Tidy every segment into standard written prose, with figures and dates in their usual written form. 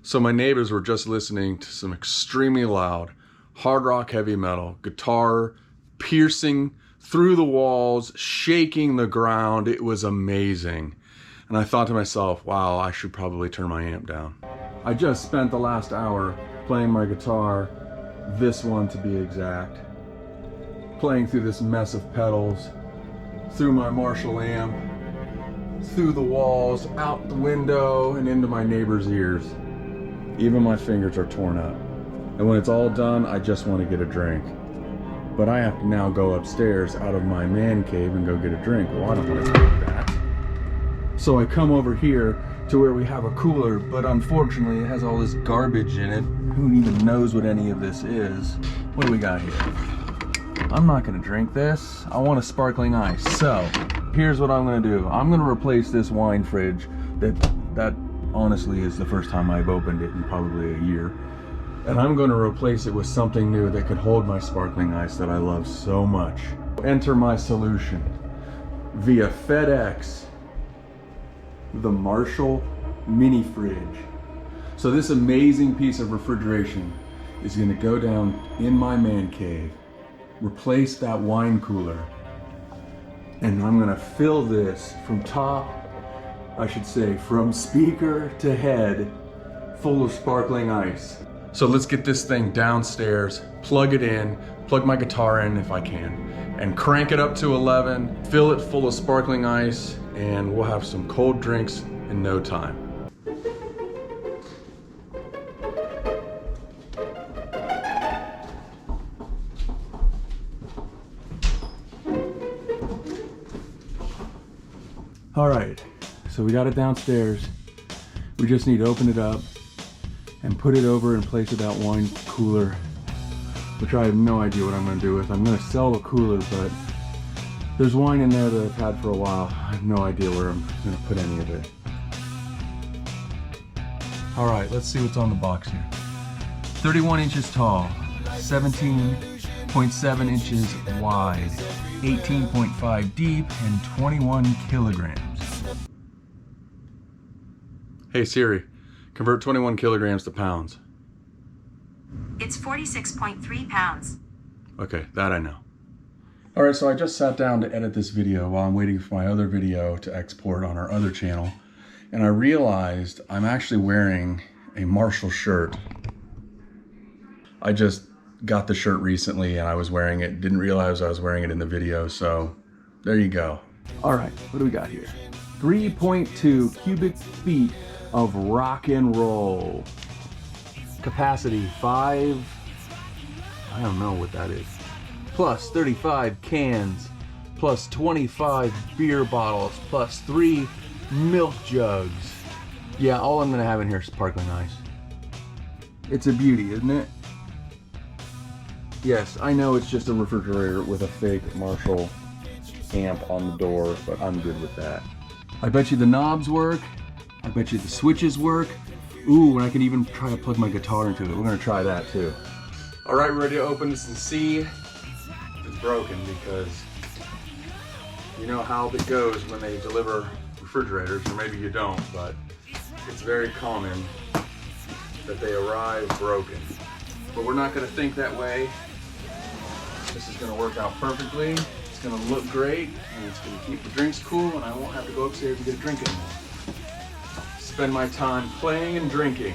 So my neighbors were just listening to some extremely loud hard rock heavy metal, guitar piercing through the walls, shaking the ground. It was amazing. And I thought to myself, wow, I should probably turn my amp down. I just spent the last hour playing my guitar, this one to be exact, playing through this mess of pedals, through my Marshall amp, through the walls, out the window, and into my neighbor's ears. Even my fingers are torn up. And when it's all done, I just want to get a drink. But I have to now go upstairs out of my man cave and go get a drink. Well, I don't want to do that. So I come over here to where we have a cooler, but unfortunately it has all this garbage in it. Who even knows what any of this is? What do we got here? I'm not gonna drink this. I want a sparkling ice. So here's what I'm gonna do. I'm gonna replace this wine fridge that honestly is the first time I've opened it in probably a year. And I'm gonna replace it with something new that could hold my sparkling ice that I love so much. Enter my solution via FedEx, the Marshall mini fridge. So this amazing piece of refrigeration is gonna go down in my man cave, replace that wine cooler, and I'm gonna fill this from from speaker to head, full of sparkling ice. So let's get this thing downstairs, plug it in, plug my guitar in if I can, and crank it up to 11, fill it full of sparkling ice, and we'll have some cold drinks in no time. All right, so we got it downstairs. We just need to open it up and put it over in place of that wine cooler, which I have no idea what I'm gonna do with. I'm gonna sell the cooler, but there's wine in there that I've had for a while. I have no idea where I'm gonna put any of it. All right, let's see what's on the box here. 31 inches tall, 17.7 inches wide, 18.5 deep, and 21 kilograms. Hey Siri, convert 21 kilograms to pounds. It's 46.3 pounds. Okay, that I know. All right, so I just sat down to edit this video while I'm waiting for my other video to export on our other channel. And I realized I'm actually wearing a Marshall shirt. I just got the shirt recently and I was wearing it, didn't realize I was wearing it in the video, so there you go. All right, what do we got here? 3.2 cubic feet of rock and roll. Capacity 5, I don't know what that is. Plus 35 cans, plus 25 beer bottles, plus 3 milk jugs. Yeah, all I'm gonna have in here is sparkling ice. It's a beauty, isn't it? Yes, I know it's just a refrigerator with a fake Marshall amp on the door, but I'm good with that. I bet you the knobs work. I bet you the switches work. Ooh, and I can even try to plug my guitar into it. We're gonna try that too. All right, we're ready to open this and see if it's broken, because you know how it goes when they deliver refrigerators, or maybe you don't, but it's very common that they arrive broken. But we're not gonna think that way. This is gonna work out perfectly. It's gonna look great, and it's gonna keep the drinks cool, and I won't have to go upstairs and get a drink anymore. Spend my time playing and drinking.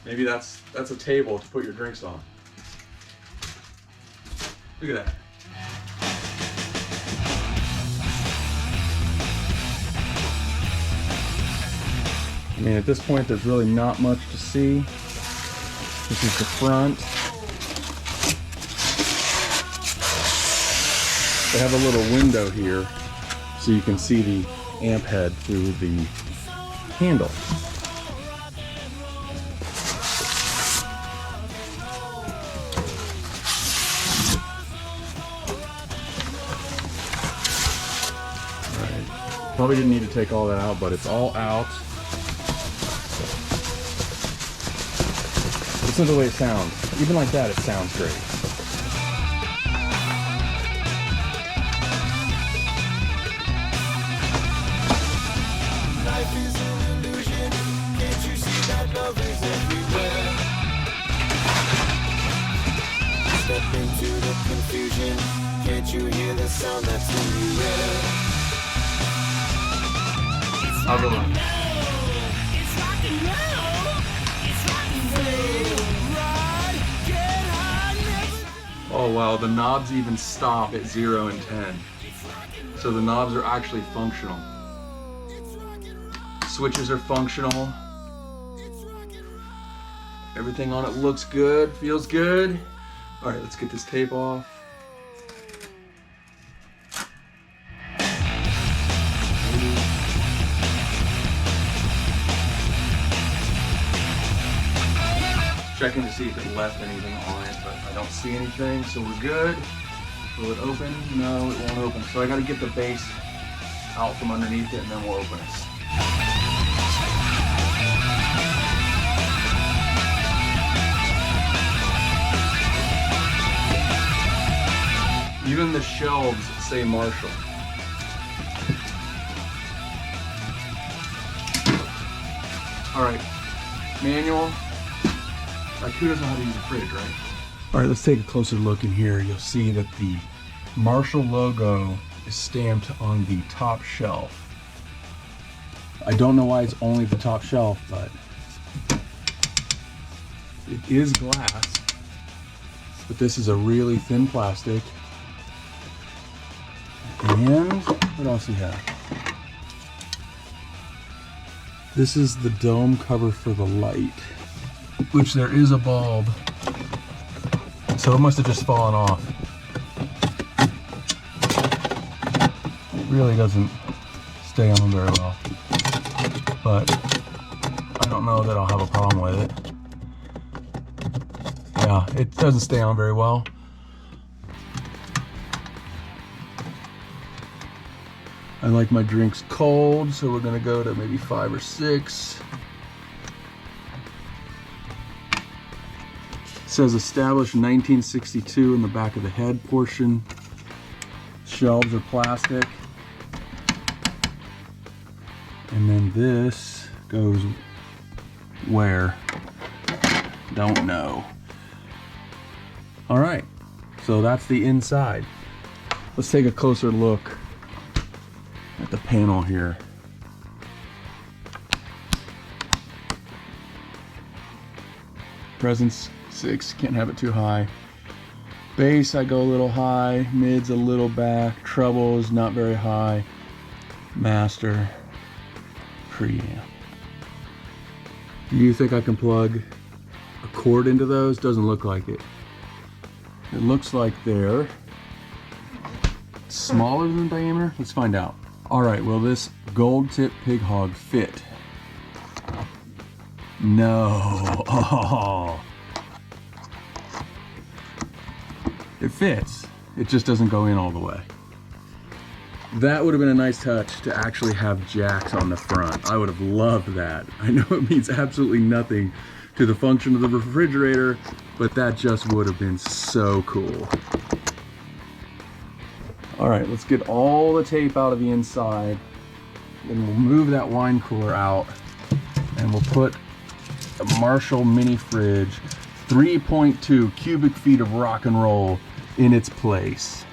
Maybe that's a table to put your drinks on. Look at that. I mean, at this point, there's really not much to see. This is the front. They have a little window here so you can see the amp head through the handle. Probably didn't need to take all that out, but it's all out. Listen to the way it sounds. Even like that, it sounds great. rocking. Can't you hear the sound that's in the air? I'll go on. It's rock and roll. It's rock and roll. Ride, get high, never die. Oh wow, the knobs even stop at 0 and 10. So the knobs are actually functional. Switches are functional. Everything on it looks good, feels good. All right, let's get this tape off. Checking to see if it left anything on it, but I don't see anything, so we're good. Will it open? No, it won't open. So I gotta get the base out from underneath it and then we'll open it. Even the shelves say Marshall. All right, manual. Like, who doesn't know how to use a fridge, right? All right, let's take a closer look in here. You'll see that the Marshall logo is stamped on the top shelf. I don't know why it's only the top shelf, but it is glass. But this is a really thin plastic. And what else we have? This is the dome cover for the light, which there is a bulb. So it must have just fallen off. It really doesn't stay on very well. But I don't know that I'll have a problem with it. Yeah, it doesn't stay on very well. I like my drinks cold, so we're gonna go to maybe 5 or 6. It says established in 1962 in the back of the head portion. Shelves are plastic. And then this goes where? Don't know. All right, so that's the inside. Let's take a closer look at the panel here. Presence 6, can't have it too high. Bass, I go a little high. Mid's a little back. Trebles, not very high. Master, preamp. Do you think I can plug a cord into those? Doesn't look like it. It looks like they're smaller than diameter. Let's find out. All right, will this gold tip pig hog fit? No. Oh. It fits. It just doesn't go in all the way. That would have been a nice touch to actually have jacks on the front. I would have loved that. I know it means absolutely nothing to the function of the refrigerator, but that just would have been so cool. All right, let's get all the tape out of the inside. Then we'll move that wine cooler out and we'll put a Marshall mini fridge, 3.2 cubic feet of rock and roll in its place.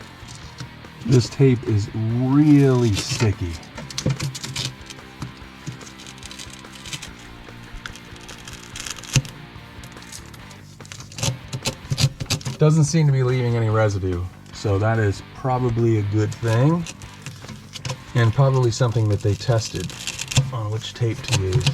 This tape is really sticky. Doesn't seem to be leaving any residue, so that is probably a good thing, and probably something that they tested on which tape to use.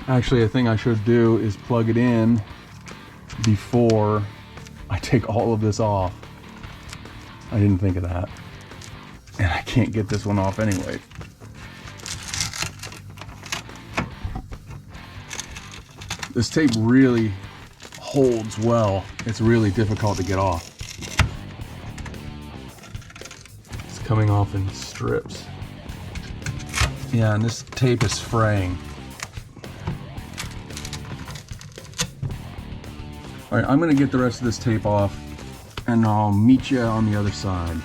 Actually, a thing I should do is plug it in before I take all of this off. I didn't think of that. And I can't get this one off anyway. This tape really holds well. It's really difficult to get off. It's coming off in strips. Yeah, and this tape is fraying. All right, I'm gonna get the rest of this tape off and I'll meet you on the other side.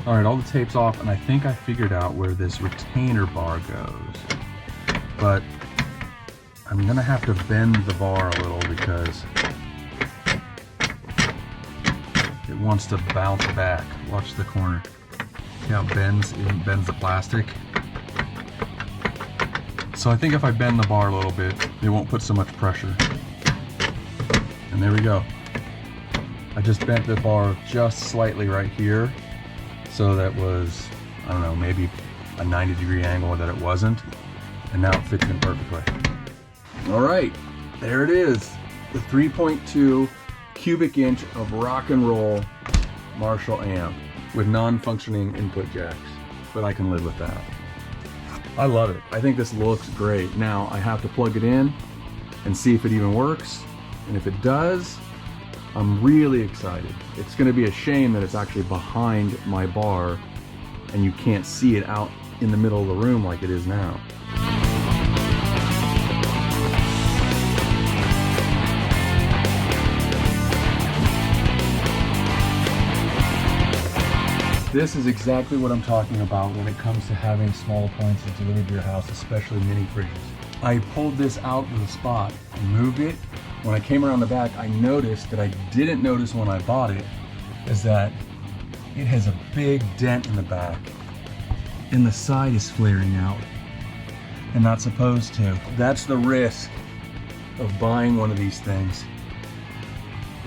All right, all the tape's off and I think I figured out where this retainer bar goes. But I'm gonna have to bend the bar a little because it wants to bounce back. Watch the corner. See how it bends the plastic? So I think if I bend the bar a little bit, it won't put so much pressure. And there we go. I just bent the bar just slightly right here. So that was, I don't know, maybe a 90-degree angle that it wasn't. And now it fits in perfectly. All right, there it is. The 3.2 cubic inch of rock and roll Marshall amp with non-functioning input jacks. But I can live with that. I love it. I think this looks great. Now I have to plug it in and see if it even works. And if it does, I'm really excited. It's gonna be a shame that it's actually behind my bar and you can't see it out in the middle of the room like it is now. This is exactly what I'm talking about when it comes to having small appliances delivered to your house, especially mini fridges. I pulled this out of the spot and moved it. When I came around the back, I noticed that I didn't notice when I bought it, is that it has a big dent in the back and the side is flaring out and not supposed to. That's the risk of buying one of these things.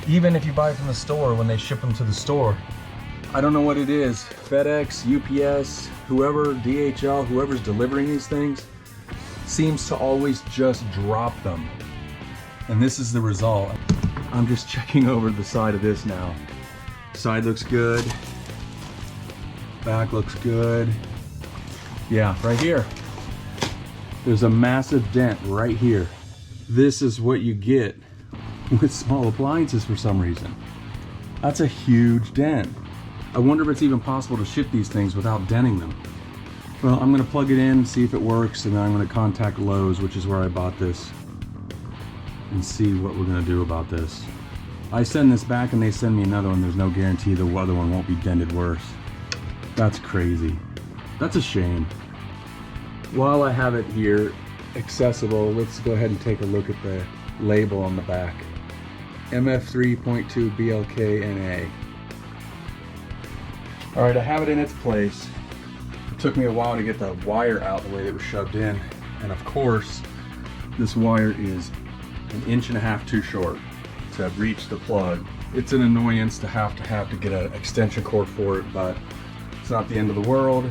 Even if you buy from the store, when they ship them to the store, I don't know what it is. FedEx, UPS, whoever, DHL, whoever's delivering these things seems to always just drop them. And this is the result. I'm just checking over the side of this now. Side looks good. Back looks good. Yeah, right here. There's a massive dent right here. This is what you get with small appliances for some reason. That's a huge dent. I wonder if it's even possible to ship these things without denting them. Well, I'm gonna plug it in, see if it works, and then I'm gonna contact Lowe's, which is where I bought this, and see what we're gonna do about this. I send this back and they send me another one. There's no guarantee the other one won't be dented worse. That's crazy. That's a shame. While I have it here accessible, let's go ahead and take a look at the label on the back. MF3.2 BLK-NA. All right, I have it in its place. It took me a while to get the wire out the way it was shoved in. And of course, this wire is 1.5 inches too short to reach the plug. It's an annoyance to have to get an extension cord for it, but it's not the end of the world.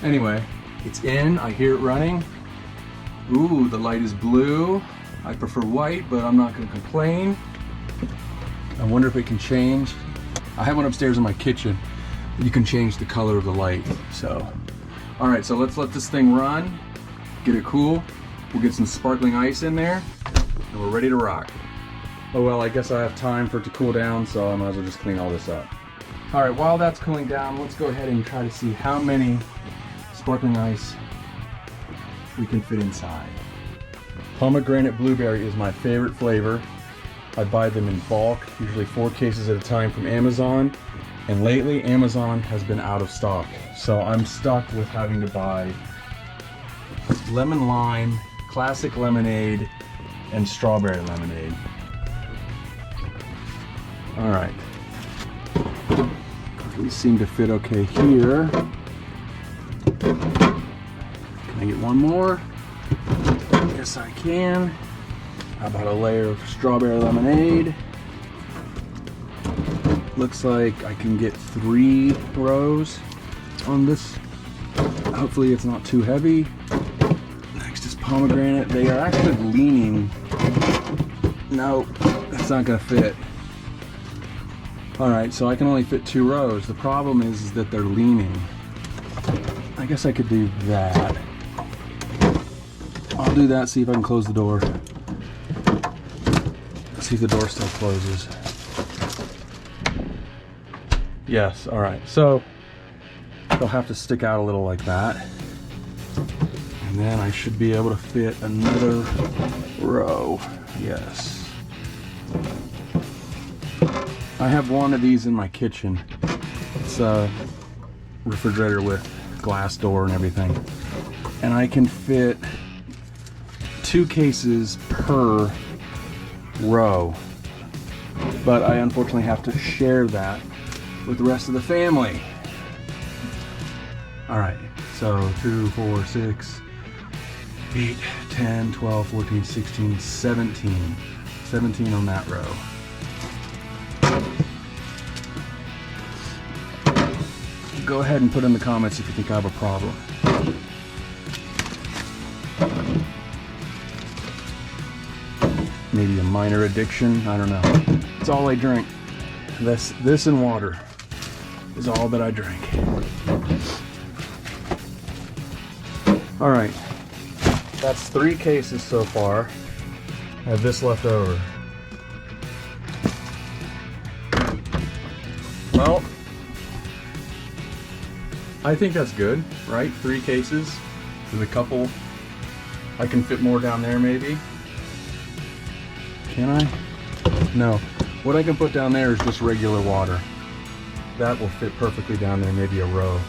Anyway, it's in, I hear it running. Ooh, the light is blue. I prefer white, but I'm not gonna complain. I wonder if it can change. I have one upstairs in my kitchen. You can change the color of the light, so. All right, so let's let this thing run, get it cool. We'll get some sparkling ice in there, and we're ready to rock. Oh well, I guess I have time for it to cool down, so I might as well just clean all this up. All right, while that's cooling down, let's go ahead and try to see how many sparkling ice we can fit inside. Pomegranate blueberry is my favorite flavor. I buy them in bulk, usually 4 cases at a time from Amazon. And lately, Amazon has been out of stock. So I'm stuck with having to buy lemon lime, classic lemonade, and strawberry lemonade. All right. These seem to fit okay here. Can I get one more? Yes, I can. How about a layer of strawberry lemonade? Looks like I can get 3 rows on this. Hopefully it's not too heavy. Next is pomegranate. They are actually leaning. No, that's not gonna fit. All right, so I can only fit 2 rows. The problem is that they're leaning. I guess I could do that. I'll do that, see if I can close the door. See if the door still closes. Yes, all right, so they'll have to stick out a little like that. And then I should be able to fit another row, yes. I have one of these in my kitchen. It's a refrigerator with glass door and everything. And I can fit 2 cases per row. But I unfortunately have to share that with the rest of the family. All right, so 2, 4, 6, 8, 10, 12, 14, 16, 17. 17 on that row. Go ahead and put in the comments if you think I have a problem. Maybe a minor addiction, I don't know. It's all I drink. This and water is all that I drink. All right, that's 3 cases so far. I have this left over. Well, I think that's good, right? 3 cases with a couple. I can fit more down there maybe. Can I? No. What I can put down there is just regular water. That will fit perfectly down there, maybe a row.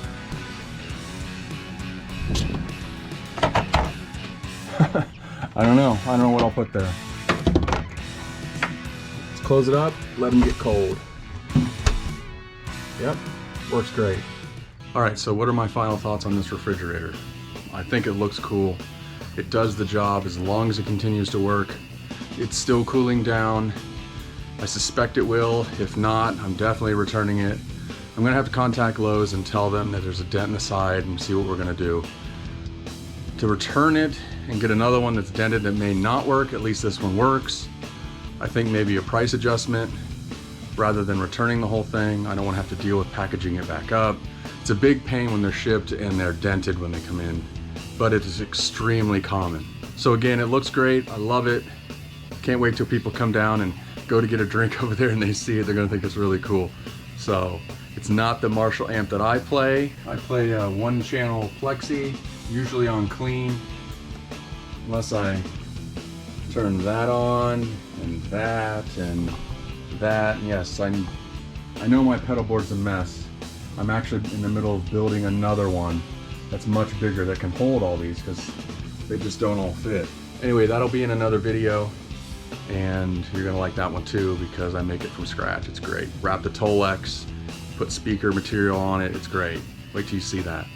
I don't know. I don't know what I'll put there. Let's close it up, let them get cold. Yep, works great. All right, so what are my final thoughts on this refrigerator? I think it looks cool. It does the job as long as it continues to work. It's still cooling down. I suspect it will. If not, I'm definitely returning it. I'm gonna have to contact Lowe's and tell them that there's a dent in the side and see what we're gonna do. To return it and get another one that's dented that may not work, at least this one works. I think maybe a price adjustment rather than returning the whole thing. I don't want to have to deal with packaging it back up. It's a big pain when they're shipped and they're dented when they come in, but it is extremely common. So again, it looks great. I love it. Can't wait till people come down and go to get a drink over there and they see it. They're gonna think it's really cool. So it's not the Marshall amp that I play. I play a 1-channel Plexi, usually on clean, unless I turn that on and that and that. And yes, I know my pedal board's a mess. I'm actually in the middle of building another one that's much bigger that can hold all these because they just don't all fit. Anyway, that'll be in another video, and you're gonna like that one too because I make it from scratch. It's great. Wrap the Tolex, put speaker material on it. It's great. Wait till you see that.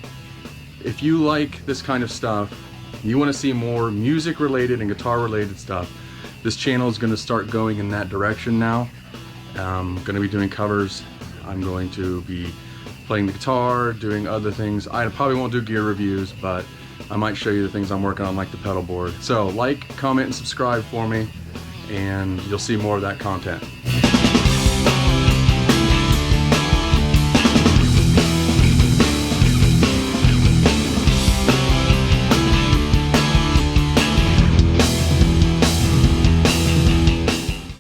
If you like this kind of stuff, you want to see more music related and guitar related stuff, this channel is going to start going in that direction now. I'm going to be doing covers. I'm going to be playing the guitar, doing other things. I probably won't do gear reviews, but I might show you the things I'm working on, like the pedal board. So like, comment, and subscribe for me, and you'll see more of that content.